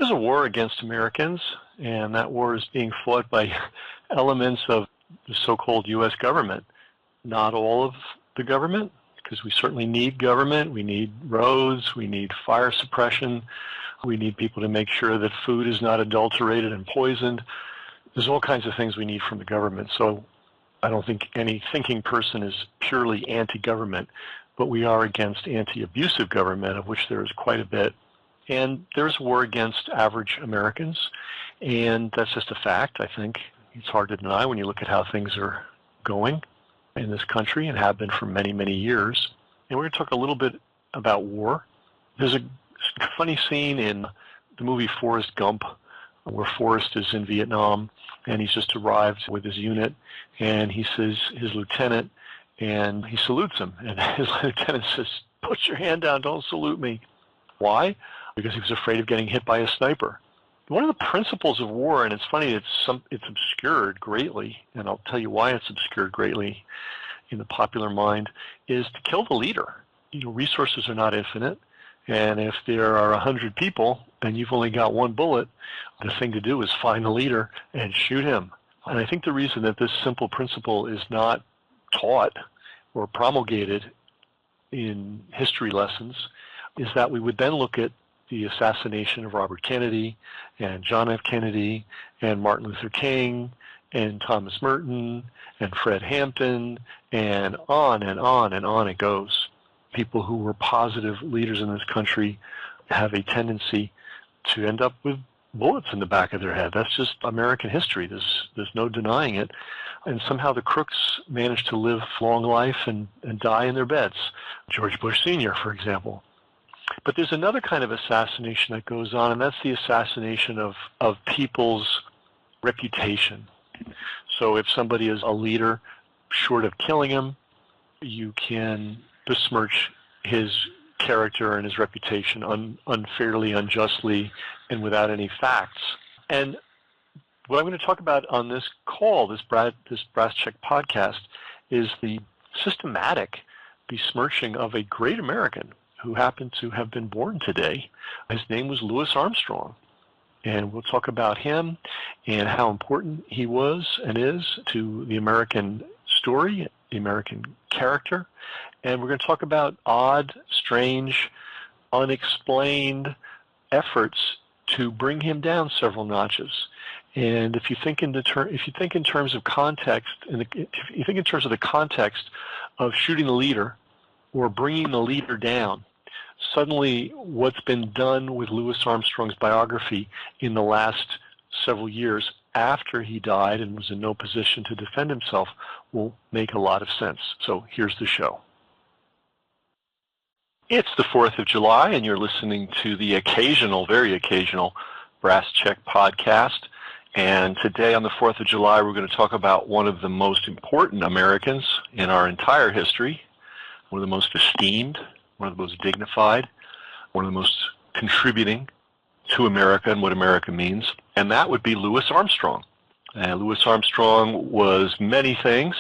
there's a war against Americans, and that war is being fought by elements of the so-called U.S. government. Not all of the government, because we certainly need government. We need roads. We need fire suppression. We need people to make sure that food is not adulterated and poisoned. There's all kinds of things we need from the government. So I don't think any thinking person is purely anti-government, but we are against anti-abusive government, of which there is quite a bit. And there's a war against average Americans, and that's just a fact, I think. It's hard to deny when you look at how things are going in this country and have been for many, many years. And we're going to talk a little bit about war. There's a funny scene in the movie Forrest Gump where Forrest is in Vietnam, and he's just arrived with his unit, and he says his lieutenant, and he salutes him, and his lieutenant says, "Put your hand down, don't salute me." Why? Because he was afraid of getting hit by a sniper. One of the principles of war, and it's funny, it's obscured greatly, and I'll tell you why it's obscured greatly in the popular mind, is to kill the leader. Resources are not infinite, and if there are 100 people and you've only got one bullet, the thing to do is find the leader and shoot him. And I think the reason that this simple principle is not taught or promulgated in history lessons is that we would then look at the assassination of Robert Kennedy and John F. Kennedy and Martin Luther King and Thomas Merton and Fred Hampton and on and on and on it goes. People who were positive leaders in this country have a tendency to end up with bullets in the back of their head. That's just American history. There's no denying it. And somehow the crooks managed to live long life and die in their beds. George Bush Sr., for example. But there's another kind of assassination that goes on, and that's the assassination of people's reputation. So if somebody is a leader, short of killing him, you can besmirch his character and his reputation unfairly, unjustly, and without any facts. And what I'm going to talk about on this call, this Brass Check podcast, is the systematic besmirching of a great American who happened to have been born today. His name was Louis Armstrong. And we'll talk about him and how important he was and is to the American story, the American character. And we're going to talk about odd, strange, unexplained efforts to bring him down several notches. And if you think in terms of context, if you think in terms of the context of shooting the leader or bringing the leader down, suddenly what's been done with Louis Armstrong's biography in the last several years after he died and was in no position to defend himself will make a lot of sense. So here's the show. It's the 4th of July, and you're listening to the occasional, very occasional, Brass Check podcast. And today on the 4th of July, we're going to talk about one of the most important Americans in our entire history, one of the most esteemed, one of the most dignified, one of the most contributing to America and what America means, and that would be Louis Armstrong. Louis Armstrong was many things.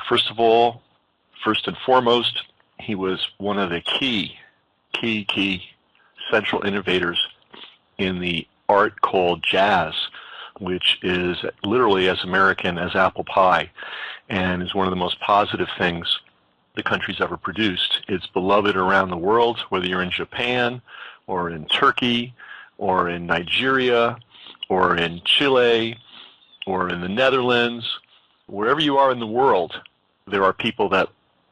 First and foremost, he was one of the key central innovators in the art called jazz, which is literally as American as apple pie, and is one of the most positive things the country's ever produced. It's beloved around the world, whether you're in Japan or in Turkey or in Nigeria or in Chile or in the Netherlands. Wherever you are in the world, there are people that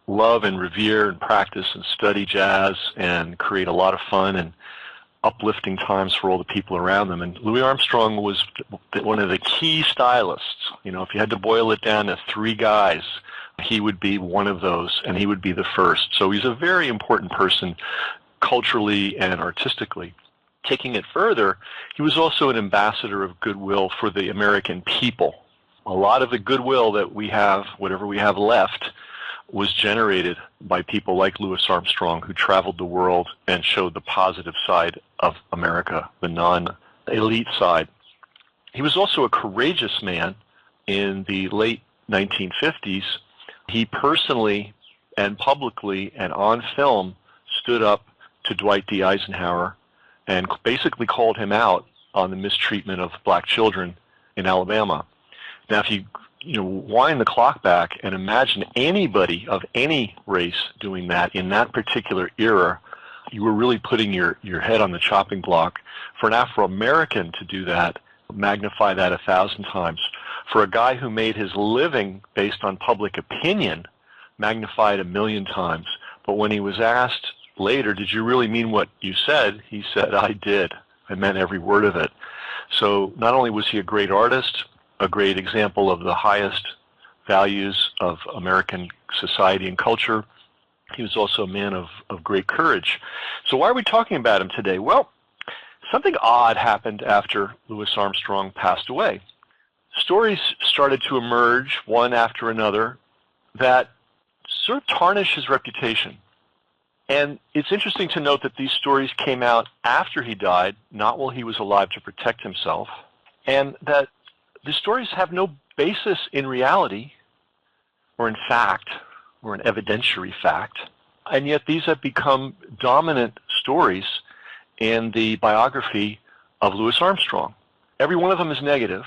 love and revere and practice and study jazz and create a lot of fun and uplifting times for all the people around them. And Louis Armstrong was one of the key stylists. If you had to boil it down to 3 guys, he would be one of those, and he would be the first. So he's a very important person culturally and artistically. Taking it further, he was also an ambassador of goodwill for the American people. A lot of the goodwill that we have, whatever we have left, was generated by people like Louis Armstrong, who traveled the world and showed the positive side of America, the non-elite side. He was also a courageous man. In the late 1950s, he personally and publicly and on film stood up to Dwight D. Eisenhower and basically called him out on the mistreatment of black children in Alabama. Now, if you wind the clock back and imagine anybody of any race doing that in that particular era, you were really putting your head on the chopping block. For an Afro-American to do that, magnify that 1,000 times. For a guy who made his living based on public opinion, magnify it 1,000,000 times. But when he was asked later, did you really mean what you said? He said, I did. I meant every word of it. So not only was he a great artist, a great example of the highest values of American society and culture, he was also a man of great courage. So why are we talking about him today? Well, something odd happened after Louis Armstrong passed away. Stories started to emerge, one after another, that sort of tarnish his reputation. And it's interesting to note that these stories came out after he died, not while he was alive to protect himself, and that the stories have no basis in reality or in fact or an evidentiary fact, and yet these have become dominant stories in the biography of Louis Armstrong. Every one of them is negative,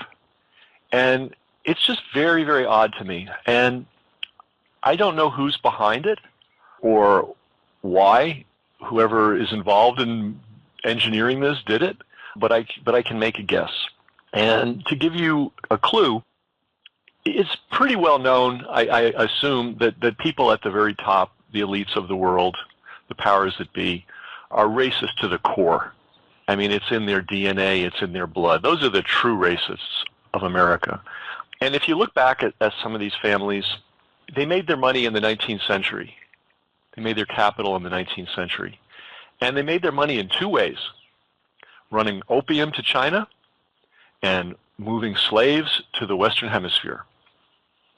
and it's just very, very odd to me. And I don't know who's behind it or why whoever is involved in engineering this did it, but I can make a guess. And to give you a clue, it's pretty well known, I assume, that people at the very top, the elites of the world, the powers that be, are racist to the core. I mean, it's in their DNA, it's in their blood. Those are the true racists of America. And if you look back at some of these families, they made their money in the 19th century. They made their capital in the 19th century. And they made their money in two ways: running opium to China and moving slaves to the Western Hemisphere.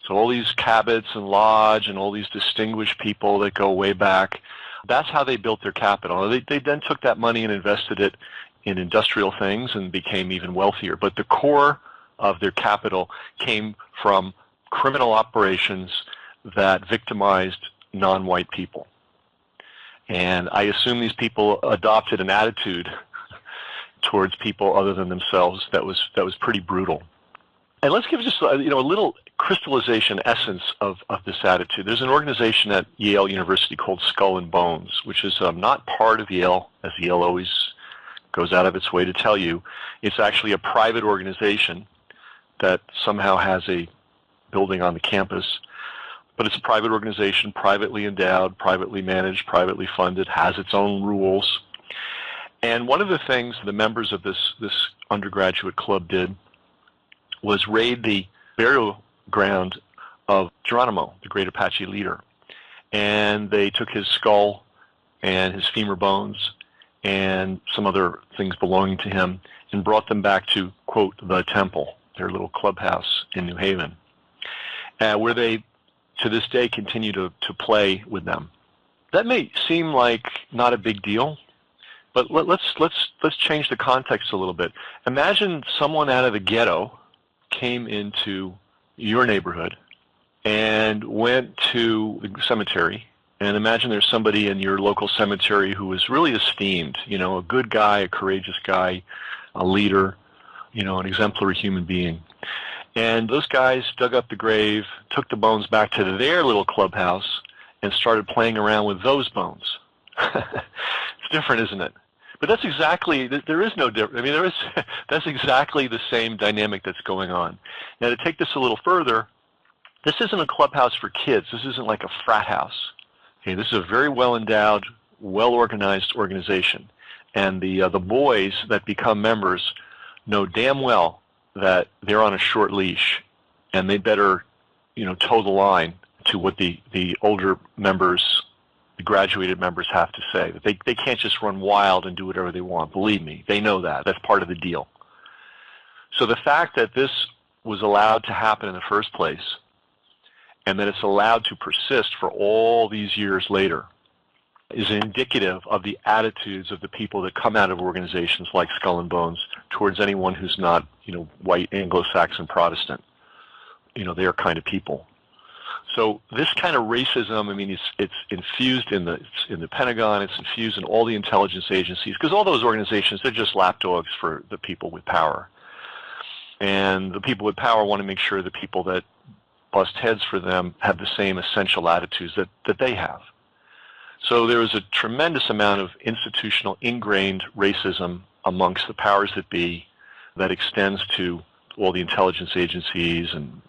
So all these Cabots and Lodge and all these distinguished people that go way back, that's how they built their capital. They then took that money and invested it in industrial things and became even wealthier. But the core of their capital came from criminal operations that victimized non-white people. And I assume these people adopted an attitude towards people other than themselves that was pretty brutal. And let's give just a little crystallization essence of this attitude. There's an organization at Yale University called Skull and Bones, which is not part of Yale, as Yale always goes out of its way to tell you. It's actually a private organization that somehow has a building on the campus. But it's a private organization, privately endowed, privately managed, privately funded, has its own rules. And one of the things the members of this undergraduate club did was raid the burial ground of Geronimo, the great Apache leader. And they took his skull and his femur bones and some other things belonging to him and brought them back to, quote, the temple, their little clubhouse in New Haven, where they, to this day, continue to play with them. That may seem like not a big deal, but let's change the context a little bit. Imagine someone out of the ghetto came into your neighborhood and went to the cemetery, and imagine there's somebody in your local cemetery who was really esteemed, a good guy, a courageous guy, a leader, an exemplary human being. And those guys dug up the grave, took the bones back to their little clubhouse, and started playing around with those bones. It's different, isn't it? But that's exactly, there is no difference. I mean, that's exactly the same dynamic that's going on. Now, to take this a little further, this isn't a clubhouse for kids. This isn't like a frat house. Okay, this is a very well-endowed, well-organized organization. And the boys that become members know damn well that they're on a short leash, and they better, toe the line to what the older members, the graduated members, have to say. They can't just run wild and do whatever they want. Believe me, they know that. That's part of the deal. So the fact that this was allowed to happen in the first place, and that it's allowed to persist for all these years later, is indicative of the attitudes of the people that come out of organizations like Skull and Bones towards anyone who's not, white Anglo-Saxon Protestant. They are kind of people. So this kind of racism, I mean, it's infused in the Pentagon, it's infused in all the intelligence agencies, because all those organizations, they're just lapdogs for the people with power. And the people with power want to make sure the people that bust heads for them have the same essential attitudes that they have. So there is a tremendous amount of institutional ingrained racism amongst the powers that be that extends to all the intelligence agencies and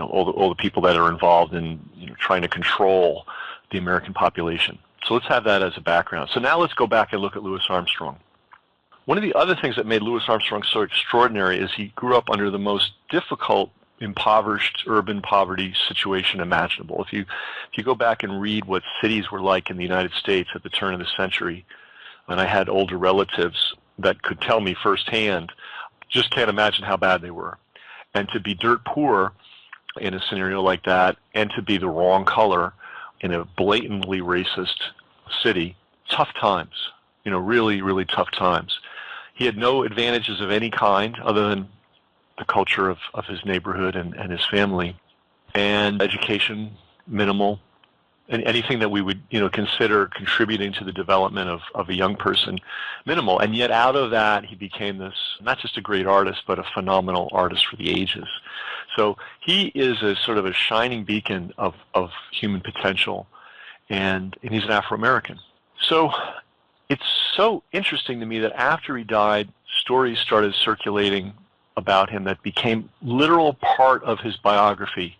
all the people that are involved in trying to control the American population. So let's have that as a background. So now let's go back and look at Louis Armstrong. One of the other things that made Louis Armstrong so extraordinary is he grew up under the most difficult, impoverished urban poverty situation imaginable. If you go back and read what cities were like in the United States at the turn of the century, and I had older relatives that could tell me firsthand, just can't imagine how bad they were. And to be dirt poor in a scenario like that, and to be the wrong color in a blatantly racist city, tough times, really, really tough times. He had no advantages of any kind other than the culture of his neighborhood and his family, and education minimal, and anything that we would consider contributing to the development of a young person minimal. And yet out of that he became this, not just a great artist, but a phenomenal artist for the ages. So he is a sort of a shining beacon of human potential, and he's an Afro-American. So it's so interesting to me that after he died, stories started circulating about him that became literal part of his biography.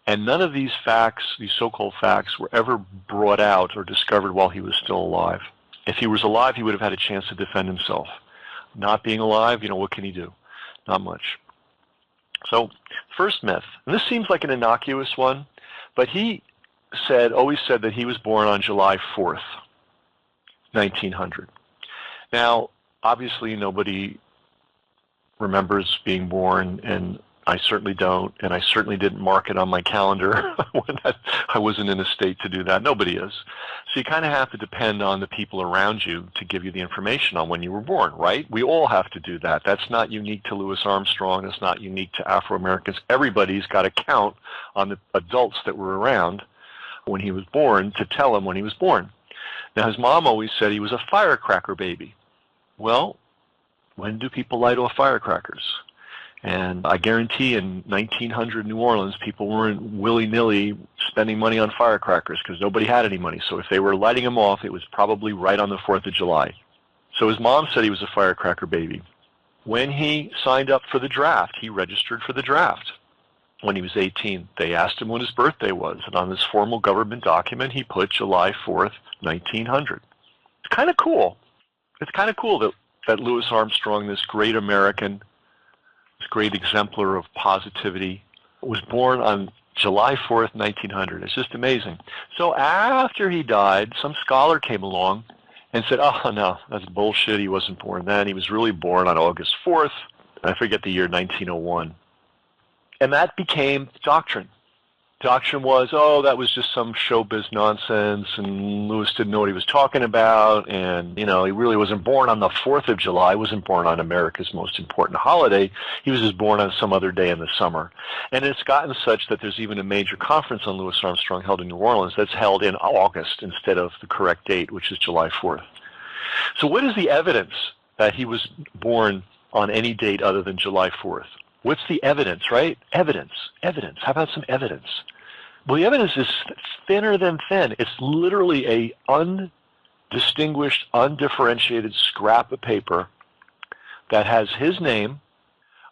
And none of these facts, these so-called facts, were ever brought out or discovered while he was still alive. If he was alive, he would have had a chance to defend himself. Not being alive, what can he do? Not much. So, first myth, and this seems like an innocuous one, but he always said that he was born on July 4th, 1900. Now, obviously nobody remembers being born, and I certainly don't, and I certainly didn't mark it on my calendar when I wasn't in a state to do that. Nobody is. So you kind of have to depend on the people around you to give you the information on when you were born, right? We all have to do that. That's not unique to Louis Armstrong. It's not unique to Afro-Americans. Everybody's got to count on the adults that were around when he was born to tell him when he was born. Now, his mom always said he was a firecracker baby. Well, when do people light off firecrackers? And I guarantee in 1900 New Orleans, people weren't willy-nilly spending money on firecrackers because nobody had any money. So if they were lighting them off, it was probably right on the 4th of July. So his mom said he was a firecracker baby. When he signed up for the draft, he registered for the draft. When he was 18, they asked him when his birthday was. And on this formal government document, he put July 4th, 1900. It's kind of cool. It's kind of cool that Louis Armstrong, this great American, this great exemplar of positivity, was born on July 4th, 1900. It's just amazing. So after he died, some scholar came along and said, oh, no, that's bullshit. He wasn't born then. He was really born on August 4th. I forget the year, 1901. And that became doctrine. Doctrine was, that was just some showbiz nonsense, and Louis didn't know what he was talking about, and, he really wasn't born on the 4th of July. He wasn't born on America's most important holiday. He was just born on some other day in the summer. And it's gotten such that there's even a major conference on Louis Armstrong held in New Orleans that's held in August instead of the correct date, which is July 4th. So what is the evidence that he was born on any date other than July 4th? What's the evidence, right? Evidence. How about some evidence? Well, the evidence is thinner than thin. It's literally a undistinguished, undifferentiated scrap of paper that has his name,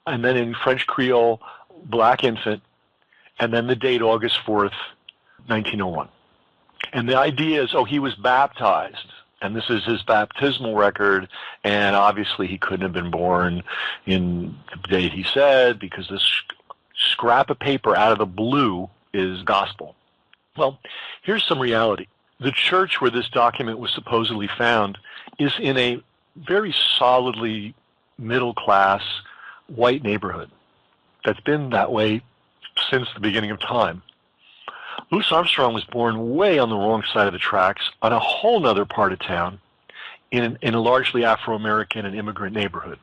and then in French Creole, Black Infant, and then the date August 4th, 1901. And the idea is, he was baptized. And this is his baptismal record, and obviously he couldn't have been born in the date he said, because this scrap of paper out of the blue is gospel. Well, here's some reality. The church where this document was supposedly found is in a very solidly middle-class white neighborhood that's been that way since the beginning of time. Louis Armstrong was born way on the wrong side of the tracks on a whole other part of town in a largely Afro-American and immigrant neighborhood.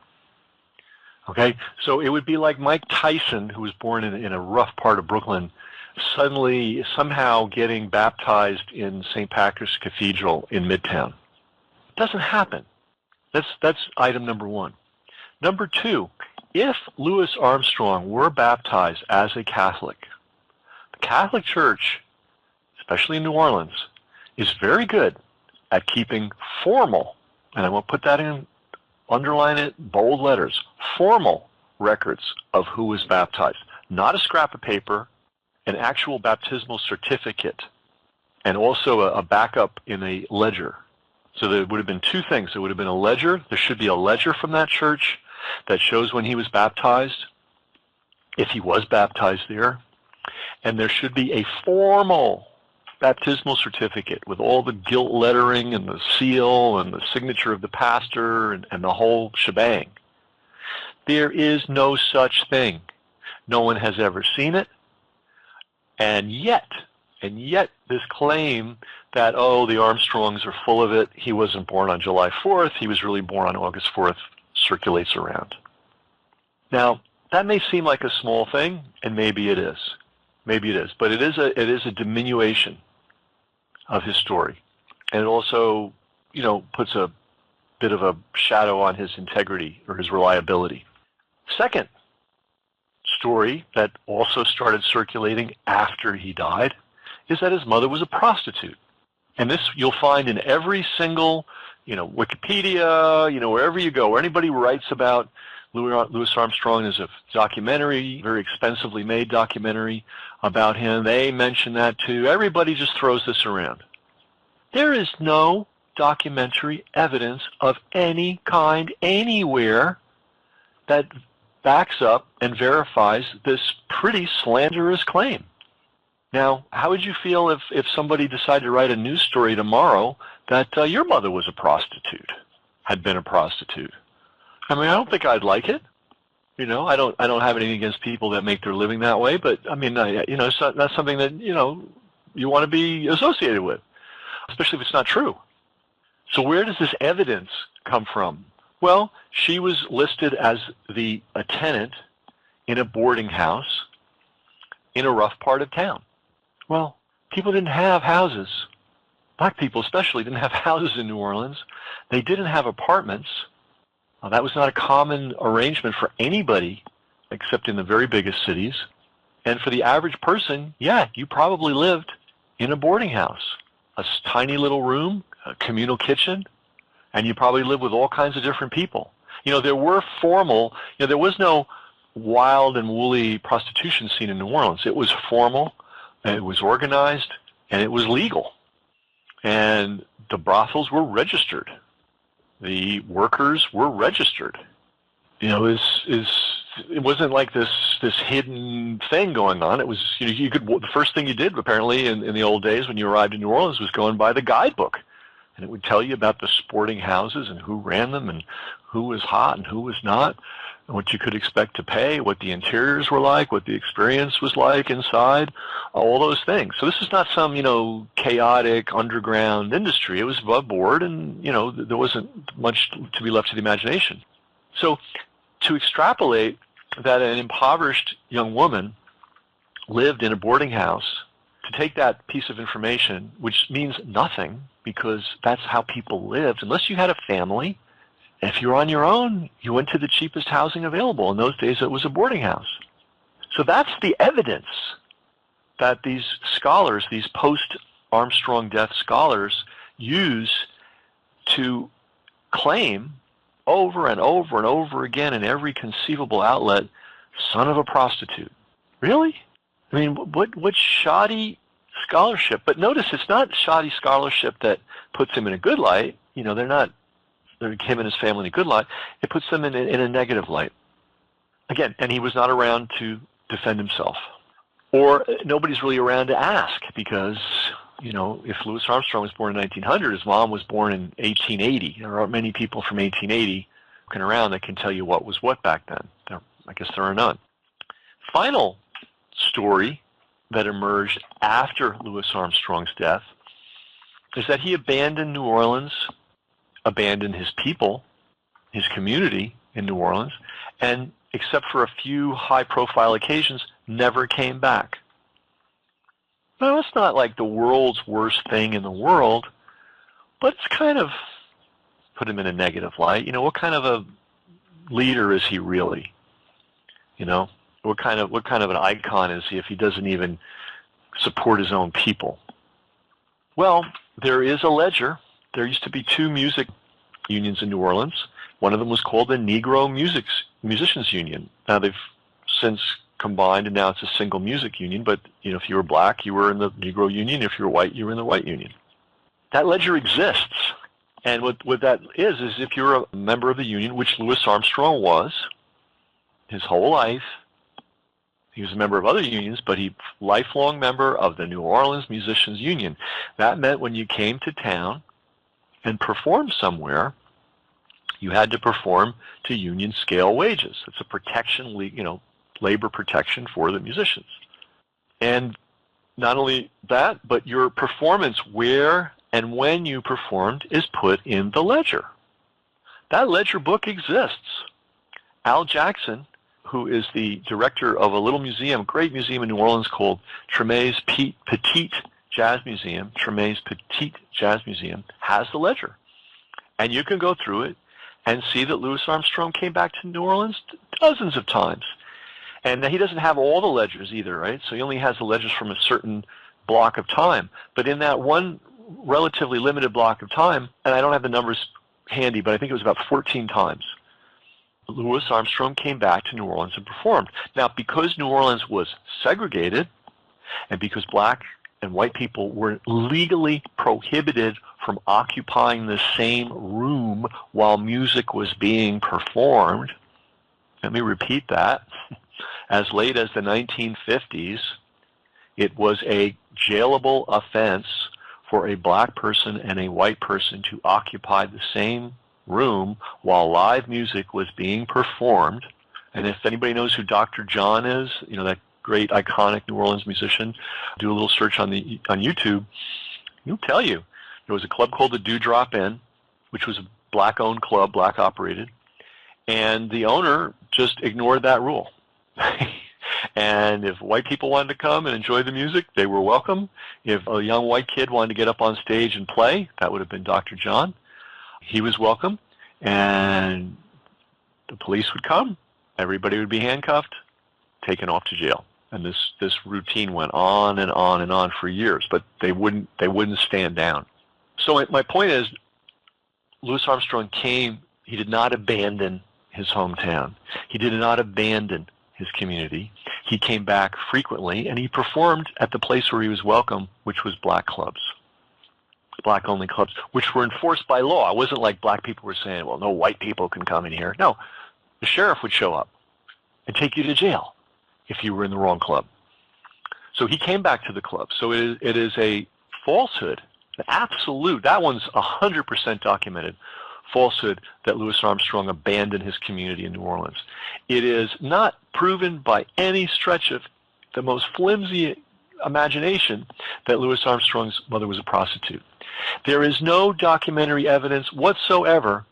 Okay? So it would be like Mike Tyson, who was born in a rough part of Brooklyn, suddenly somehow getting baptized in St. Patrick's Cathedral in Midtown. It doesn't happen. That's item number one. Number two, if Louis Armstrong were baptized as a Catholic, the Catholic Church, especially in New Orleans, is very good at keeping formal, and I will put that in, underline it, bold letters, formal records of who was baptized. Not a scrap of paper, an actual baptismal certificate, and also a backup in a ledger. So there would have been two things. There would have been a ledger. There should be a ledger from that church that shows when he was baptized, if he was baptized there. And there should be a formal baptismal certificate with all the gilt lettering and the seal and the signature of the pastor and the whole shebang. There is no such thing. No one has ever seen it. And yet this claim that, oh, the Armstrongs are full of it, he wasn't born on July 4th, he was really born on August 4th, circulates around. Now, that may seem like a small thing, and maybe it is. Maybe it is. But it is a diminution of his story. And it also, puts a bit of a shadow on his integrity or his reliability. Second story that also started circulating after he died is that his mother was a prostitute. And this you'll find in every single, Wikipedia, wherever you go, where anybody writes about Louis Armstrong. There's a documentary, very expensively made documentary about him. They mention that too. Everybody just throws this around. There is no documentary evidence of any kind anywhere that backs up and verifies this pretty slanderous claim. Now, how would you feel if somebody decided to write a news story tomorrow that your mother was a prostitute, had been a prostitute? I mean, I don't think I'd like it. I don't have anything against people that make their living that way, but I mean, it's not something that, you want to be associated with, especially if it's not true. So where does this evidence come from? Well, she was listed as a tenant in a boarding house in a rough part of town. Well, people didn't have houses. Black people especially didn't have houses in New Orleans. They didn't have apartments. That was not a common arrangement for anybody except in the very biggest cities. And for the average person, yeah, you probably lived in a boarding house, a tiny little room, a communal kitchen, and you probably lived with all kinds of different people. There were formal, there was no wild and woolly prostitution scene in New Orleans. It was formal, it was organized, and it was legal. And the brothels were registered. The workers were registered. It wasn't like this hidden thing going on. It was, the first thing you did apparently in the old days when you arrived in New Orleans was go and buy the guidebook. And it would tell you about the sporting houses and who ran them and who was hot and who was not, and what you could expect to pay, what the interiors were like, what the experience was like inside, all those things. So this is not some, chaotic underground industry. It was above board, and, there wasn't much to be left to the imagination. So to extrapolate that an impoverished young woman lived in a boarding house, to take that piece of information, which means nothing because that's how people lived, unless you had a family. If you were on your own, you went to the cheapest housing available. In those days, it was a boarding house. So that's the evidence that these scholars, these post-Armstrong death scholars, use to claim over and over and over again in every conceivable outlet, son of a prostitute. Really? I mean, what shoddy scholarship? But notice it's not shoddy scholarship that puts him in a good light. They're him and his family in a good light. It puts them in a negative light. Again, and he was not around to defend himself. Or nobody's really around to ask because, if Louis Armstrong was born in 1900, his mom was born in 1880. There aren't many people from 1880 looking around that can tell you what was what back then. I guess there are none. Final story that emerged after Louis Armstrong's death is that he abandoned New Orleans, abandoned his people, his community in New Orleans, and except for a few high-profile occasions, never came back. Now, it's not like the world's worst thing in the world, but it's kind of put him in a negative light. What kind of a leader is he really? What kind of an icon is he if he doesn't even support his own people? Well, there is a ledger. There used to be two music unions in New Orleans. One of them was called the Negro Musicians Union. Now they've since combined, and now it's a single music union. But if you were black, you were in the Negro Union. If you were white, you were in the white union. That ledger exists, and what that is if you're a member of the union, which Louis Armstrong was, his whole life. He was a member of other unions, but he lifelong member of the New Orleans Musicians Union. That meant when you came to town and performed somewhere, you had to perform to union scale wages. It's a protection, labor protection for the musicians. And not only that, but your performance, where and when you performed, is put in the ledger. That ledger book exists. Al Jackson, who is the director of a little museum, great museum in New Orleans called Tremaine's Petite Jazz Museum, Tremaine's Petite Jazz Museum, has the ledger. And you can go through it and see that Louis Armstrong came back to New Orleans dozens of times. And he doesn't have all the ledgers either, right? So he only has the ledgers from a certain block of time. But in that one relatively limited block of time, and I don't have the numbers handy, but I think it was about 14 times, Louis Armstrong came back to New Orleans and performed. Now, because New Orleans was segregated, and because black and white people were legally prohibited from occupying the same room while music was being performed, let me repeat that, as late as the 1950s, it was a jailable offense for a black person and a white person to occupy the same room while live music was being performed. And if anybody knows who Dr. John is, that great iconic New Orleans musician, do a little search on YouTube, he'll tell you. There was a club called the Dewdrop Inn, which was a black-owned club, black-operated, and the owner just ignored that rule. And if white people wanted to come and enjoy the music, they were welcome. If a young white kid wanted to get up on stage and play, that would have been Dr. John. He was welcome, and the police would come. Everybody would be handcuffed, taken off to jail. And this routine went on and on and on for years, but they wouldn't stand down. So my point is, Louis Armstrong came. He did not abandon his hometown. He did not abandon his community. He came back frequently, and he performed at the place where he was welcome, which was black clubs, black-only clubs, which were enforced by law. It wasn't like black people were saying, well, no white people can come in here. No, the sheriff would show up and take you to jail if you were in the wrong club. So he came back to the club. So it is a falsehood, an absolute, that one's 100% documented, falsehood that Louis Armstrong abandoned his community in New Orleans. It is not proven by any stretch of the most flimsy imagination that Louis Armstrong's mother was a prostitute. There is no documentary evidence whatsoever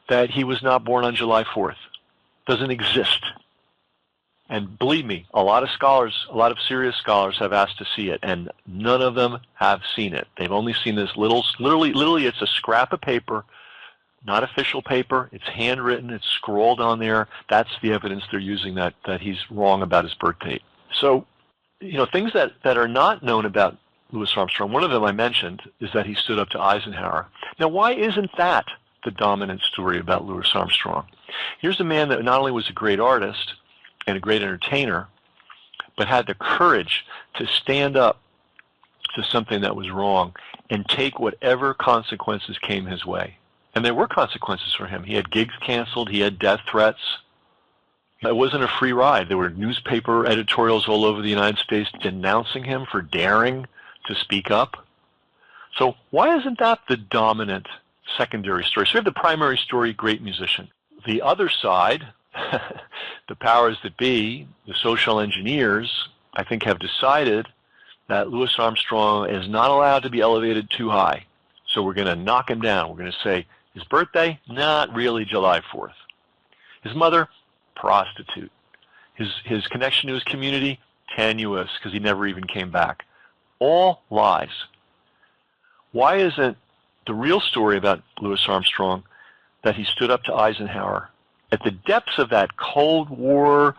that he was not born on July 4th. Doesn't exist. And believe me, a lot of scholars, a lot of serious scholars have asked to see it, and none of them have seen it. They've only seen this literally it's a scrap of paper, not official paper. It's handwritten. It's scrawled on there. That's the evidence they're using that he's wrong about his birth date. So, things that are not known about Louis Armstrong, one of them I mentioned is that he stood up to Eisenhower. Now, why isn't that the dominant story about Louis Armstrong? Here's a man that not only was a great artist and a great entertainer, but had the courage to stand up to something that was wrong and take whatever consequences came his way. And there were consequences for him. He had gigs canceled. He had death threats. It wasn't a free ride. There were newspaper editorials all over the United States denouncing him for daring to speak up. So why isn't that the dominant secondary story? So we have the primary story, great musician. The other side, the powers that be, the social engineers, I think have decided that Louis Armstrong is not allowed to be elevated too high. So we're going to knock him down. We're going to say, his birthday? Not really July 4th. His mother? Prostitute. His connection to his community? Tenuous, because he never even came back. All lies. Why isn't the real story about Louis Armstrong that he stood up to Eisenhower at the depths of that Cold War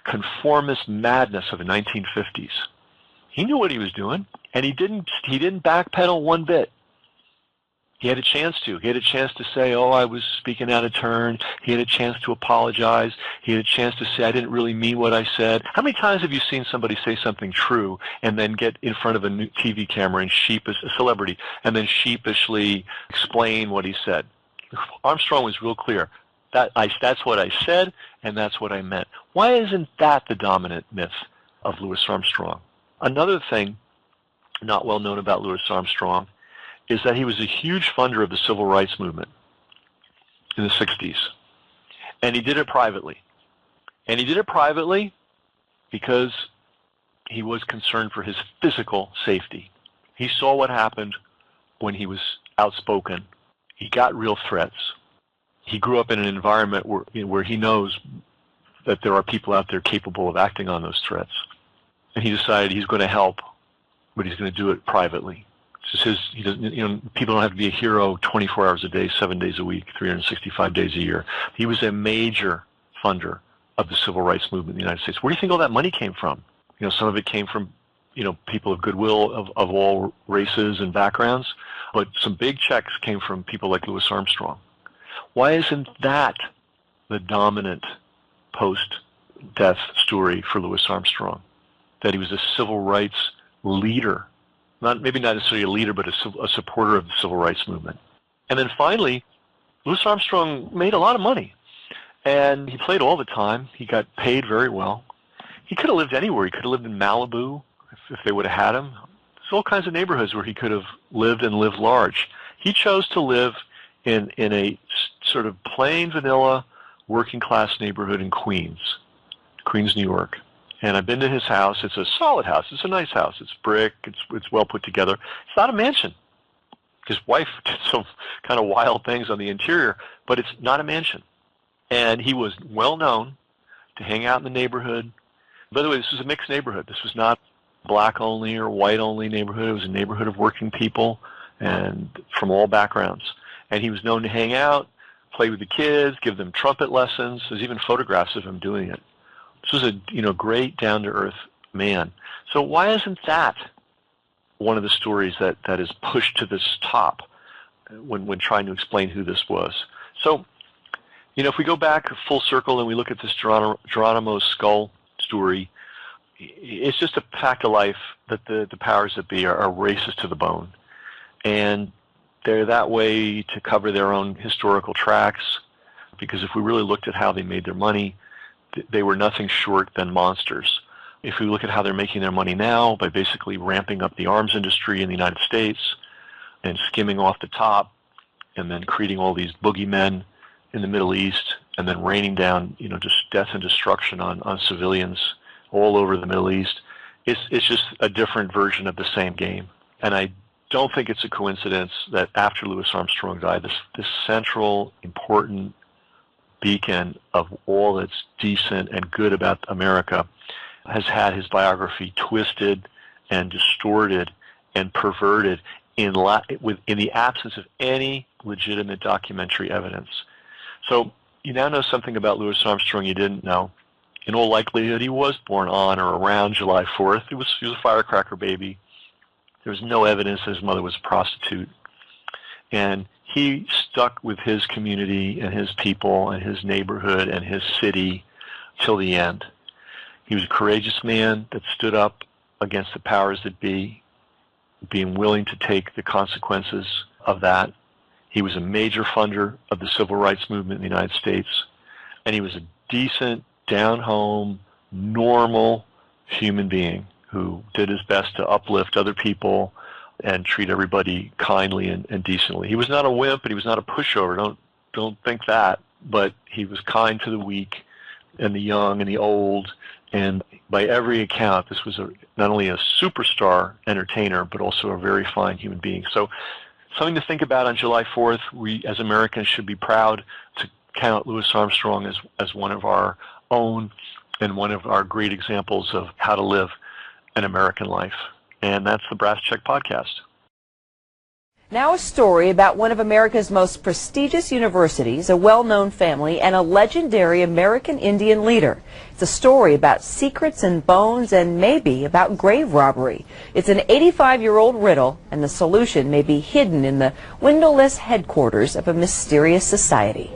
conformist madness of the 1950s? He knew what he was doing, and he didn't backpedal one bit. He had a chance to. He had a chance to say, oh, I was speaking out of turn. He had a chance to apologize. He had a chance to say, I didn't really mean what I said. How many times have you seen somebody say something true and then get in front of a new TV camera and a celebrity, and then sheepishly explain what he said? Armstrong was real clear. That's what I said, and that's what I meant. Why isn't that the dominant myth of Louis Armstrong? Another thing not well known about Louis Armstrong is that he was a huge funder of the civil rights movement in the 60s. And he did it privately. And he did it privately because he was concerned for his physical safety. He saw what happened when he was outspoken. He got real threats. He grew up in an environment where he knows that there are people out there capable of acting on those threats. And he decided he's going to help, but he's going to do it privately. It's just he doesn't, people don't have to be a hero 24 hours a day, 7 days a week, 365 days a year. He was a major funder of the civil rights movement in the United States. Where do you think all that money came from? Some of it came from, people of goodwill of all races and backgrounds, but some big checks came from people like Louis Armstrong. Why isn't that the dominant post-death story for Louis Armstrong? That he was a civil rights leader. Maybe not necessarily a leader, but a supporter of the civil rights movement. And then finally, Louis Armstrong made a lot of money. And he played all the time. He got paid very well. He could have lived anywhere. He could have lived in Malibu if they would have had him. There's all kinds of neighborhoods where he could have lived and lived large. He chose to live in a sort of plain vanilla working class neighborhood in Queens, New York. And I've been to his house. It's a solid house. It's a nice house. It's brick. It's well put together. It's not a mansion. His wife did some kind of wild things on the interior, but it's not a mansion. And he was well known to hang out in the neighborhood. By the way, this was a mixed neighborhood. This was not black only or white only neighborhood. It was a neighborhood of working people and from all backgrounds. And he was known to hang out, play with the kids, give them trumpet lessons. There's even photographs of him doing it. This was a great down-to-earth man. So why isn't that one of the stories that is pushed to this top when trying to explain who this was? So, if we go back full circle and we look at this Geronimo skull story, it's just a fact of life that the powers that be are racist to the bone. And they're that way to cover their own historical tracks, because if we really looked at how they made their money, they were nothing short than monsters. If we look at how they're making their money now by basically ramping up the arms industry in the United States and skimming off the top and then creating all these boogeymen in the Middle East and then raining down, just death and destruction on civilians all over the Middle East, it's just a different version of the same game. And I don't think it's a coincidence that after Louis Armstrong died, this central, important beacon of all that's decent and good about America has had his biography twisted and distorted and perverted in the absence of any legitimate documentary evidence. So you now know something about Louis Armstrong you didn't know. In all likelihood, he was born on or around July 4th. He was a firecracker baby. There was no evidence that his mother was a prostitute. And he stuck with his community and his people and his neighborhood and his city till the end. He was a courageous man that stood up against the powers that be, being willing to take the consequences of that. He was a major funder of the civil rights movement in the United States. And he was a decent, down-home, normal human being who did his best to uplift other people and treat everybody kindly and decently. He was not a wimp, and he was not a pushover. Don't think that. But he was kind to the weak and the young and the old. And by every account, this was not only a superstar entertainer, but also a very fine human being. So something to think about on July 4th. We, as Americans, should be proud to count Louis Armstrong as one of our own and one of our great examples of how to live an American life. And that's the Brass Check Podcast. Now a story about one of America's most prestigious universities, a well-known family, and a legendary American Indian leader. It's a story about secrets and bones and maybe about grave robbery. It's an 85-year-old riddle, and the solution may be hidden in the windowless headquarters of a mysterious society.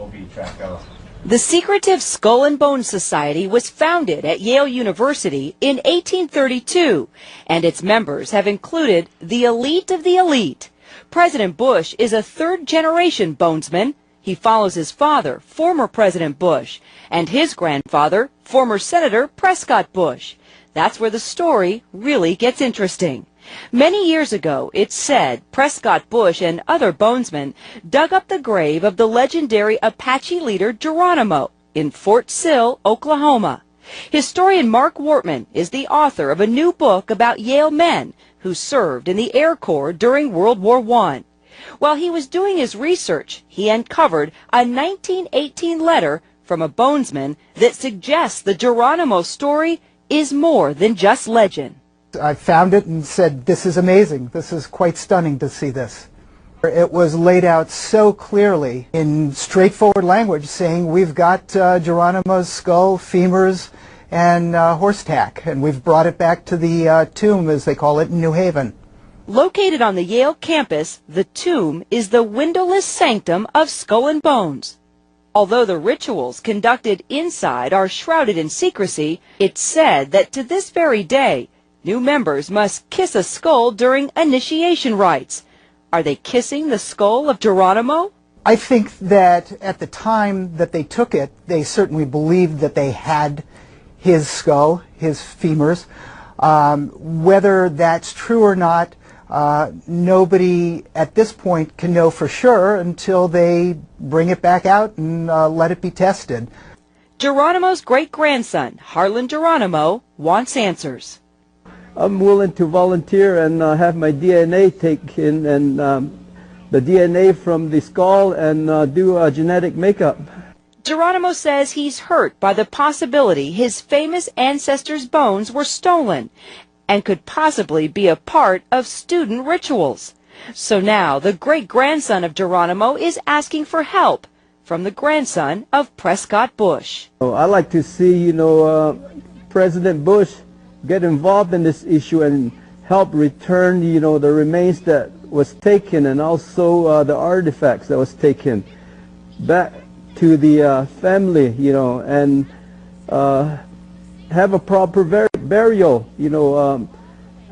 The secretive Skull and Bones Society was founded at Yale University in 1832, and its members have included the elite of the elite. President Bush is a third-generation bonesman. He follows his father, former President Bush, and his grandfather, former Senator Prescott Bush. That's where the story really gets interesting. Many years ago, it's said Prescott Bush and other bonesmen dug up the grave of the legendary Apache leader Geronimo in Fort Sill, Oklahoma. Historian Mark Wortman is the author of a new book about Yale men who served in the Air Corps during World War I. While he was doing his research, he uncovered a 1918 letter from a bonesman that suggests the Geronimo story is more than just legend. I found it and said, this is amazing. This is quite stunning to see this. It was laid out so clearly in straightforward language, saying we've got Geronimo's skull, femurs, and horse tack, and we've brought it back to the tomb, as they call it, in New Haven. Located on the Yale campus, the tomb is the windowless sanctum of Skull and Bones. Although the rituals conducted inside are shrouded in secrecy, it's said that to this very day, new members must kiss a skull during initiation rites. Are they kissing the skull of Geronimo? I think that at the time that they took it, they certainly believed that they had his skull, his femurs. Whether that's true or not, nobody at this point can know for sure until they bring it back out and let it be tested. Geronimo's great-grandson, Harlan Geronimo, wants answers. I'm willing to volunteer and have my DNA taken and the DNA from the skull and do a genetic makeup. Geronimo says he's hurt by the possibility his famous ancestors' bones were stolen and could possibly be a part of student rituals. So now the great-grandson of Geronimo is asking for help from the grandson of Prescott Bush. I like to see, President Bush get involved in this issue and help return, the remains that was taken and also the artifacts that was taken back to the family, and have a proper burial,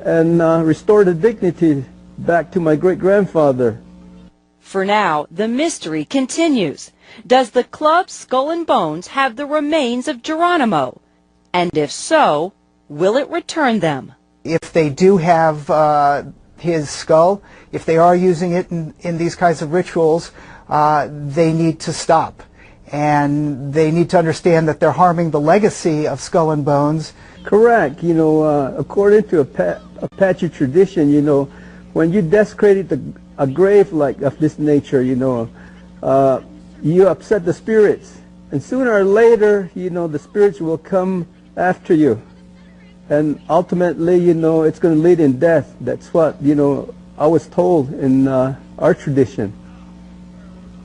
and restore the dignity back to my great-grandfather. For now, the mystery continues. Does the club Skull and Bones have the remains of Geronimo? And if so, will it return them? If they do have his skull, if they are using it in these kinds of rituals, they need to stop. And they need to understand that they're harming the legacy of Skull and Bones. Correct. According to Apache tradition, when you desecrated a grave of this nature, you upset the spirits. And sooner or later, the spirits will come after you. And ultimately, it's going to lead in death. That's what, I was told in our tradition.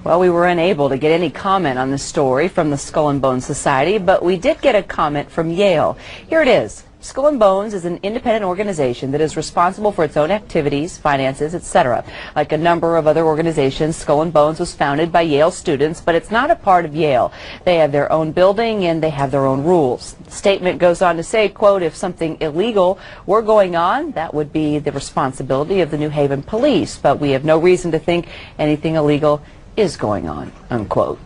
Well, we were unable to get any comment on the story from the Skull and Bones Society, but we did get a comment from Yale. Here it is. Skull and Bones is an independent organization that is responsible for its own activities, finances, etc. Like a number of other organizations, Skull and Bones was founded by Yale students, but it's not a part of Yale. They have their own building and they have their own rules. The statement goes on to say, quote, if something illegal were going on, that would be the responsibility of the New Haven police, but we have no reason to think anything illegal is going on, unquote.